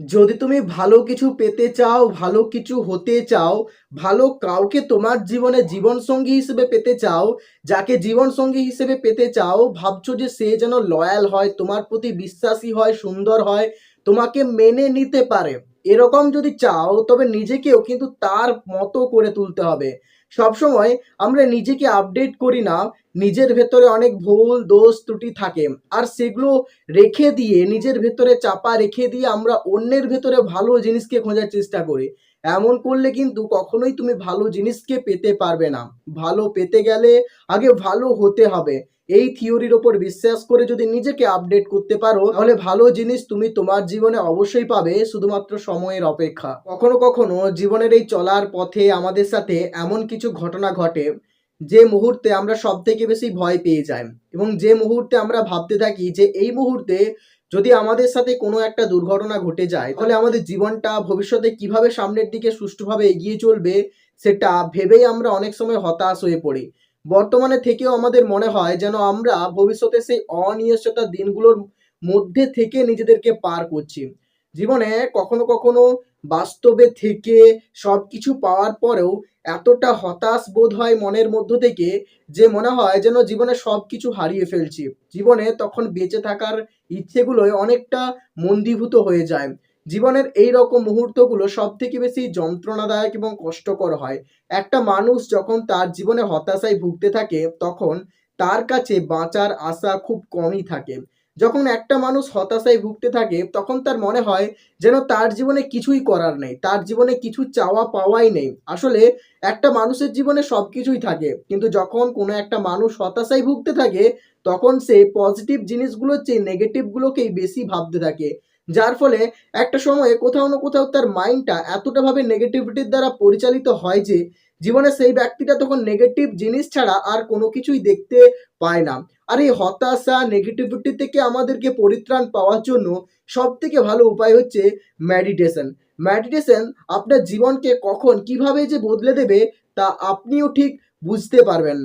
যদি তুমি ভালো কিছু পেতে চাও, ভালো কিছু হতে চাও, ভালো কাউকে তোমার জীবনে জীবনসঙ্গী হিসেবে পেতে চাও, যাকে জীবনসঙ্গী হিসেবে পেতে চাও, ভাবছো যে সে যেন লয়াল হয়, তোমার প্রতি বিশ্বাসী হয়, সুন্দর হয়, তোমাকে মেনে নিতে পারে। এরকম যদি চাও তবে নিজেকেও কিন্তু তার মতো করে তুলতে হবে। সবসময় আমরা নিজেকে আপডেট করি না, নিজের ভেতরে অনেক ভুল, দোষ, ত্রুটি থাকে। আর সেগুলো রেখে দিয়ে নিজের ভেতরে চাপা রেখে দিয়ে আমরা অন্যের ভেতরে ভালো জিনিসকে খোঁজার চেষ্টা করি। এমন করলে কিন্তু কখনোই তুমি ভালো জিনিসকে পেতে পারবে না। ভালো পেতে গেলে আগে ভালো হতে হবে। এই থিওরির ওপর বিশ্বাস করে যদি নিজেকে আপডেট করতে পারো তাহলে ভালো জিনিস তুমি তোমার জীবনে অবশ্যই পাবে, শুধুমাত্র সময়ের অপেক্ষা। কখনো কখনো জীবনের এই চলার পথে আমাদের সাথে এমন কিছু ঘটনা ঘটে যে মুহূর্তে আমরা সব থেকে বেশি ভয় পেয়ে যাই, এবং যে মুহূর্তে আমরা ভাবতে থাকি যে এই মুহূর্তে যদি আমাদের সাথে কোনো একটা দুর্ঘটনা ঘটে যায় তাহলে আমাদের জীবনটা ভবিষ্যতে কিভাবে সামনের দিকে সুষ্ঠুভাবে এগিয়ে চলবে সেটা ভেবেই আমরা অনেক সময় হতাশ হয়ে পড়ি। বর্তমানে থেকেও আমাদের মনে হয় যেন আমরা ভবিষ্যতে সেই অনিশ্চয়তার দিনগুলোর মধ্যে থেকে নিজেদেরকে পার করছি। জীবনে কখনো কখনো বাস্তবে থেকে সবকিছু পাওয়ার পরেও এতটা হতাশ বোধ হয় মনের মধ্য থেকে যে মনে হয় যেন জীবনে সবকিছু হারিয়ে ফেলছি। জীবনে তখন বেঁচে থাকার ইচ্ছেগুলোই অনেকটা মন্দীভূত হয়ে যায়। জীবনের এই রকম মুহূর্তগুলো সব থেকে বেশি যন্ত্রণাদায়ক এবং কষ্টকর হয়। একটা মানুষ যখন তার জীবনে হতাশায় ভুগতে থাকে তখন তার কাছে বাঁচার আশা খুব কমই থাকে। যখন একটা মানুষ হতাশায় ভুগতে থাকে তখন তার মনে হয় যেন তার জীবনে কিছুই করার নেই, তার জীবনে কিছু চাওয়া পাওয়াই নেই। আসলে একটা মানুষের জীবনে সব কিছুই থাকে, কিন্তু যখন কোনো একটা মানুষ হতাশায় ভুগতে থাকে তখন সে পজিটিভ জিনিসগুলোর চেয়ে নেগেটিভগুলোকেই বেশি ভাবতে থাকে। যার ফলে একটা সময়ে কোথাও না কোথাও তার মাইন্ডটা এতটা ভাবে নেগেটিভিটির দ্বারা পরিচালিত হয় যে জীবনে সেই ব্যক্তিটা তখন নেগেটিভ জিনিস ছাড়া আর কোনো কিছুই দেখতে পায় না। আর এই হতাশা, নেগেটিভিটি থেকে আমাদেরকে পরিত্রাণ পাওয়ার জন্য সবথেকে ভালো উপায় হচ্ছে মেডিটেশন। মেডিটেশন আপনার জীবনকে কখন কিভাবে যে বদলে দেবে তা আপনিও ঠিক বুঝতে পারবেন না।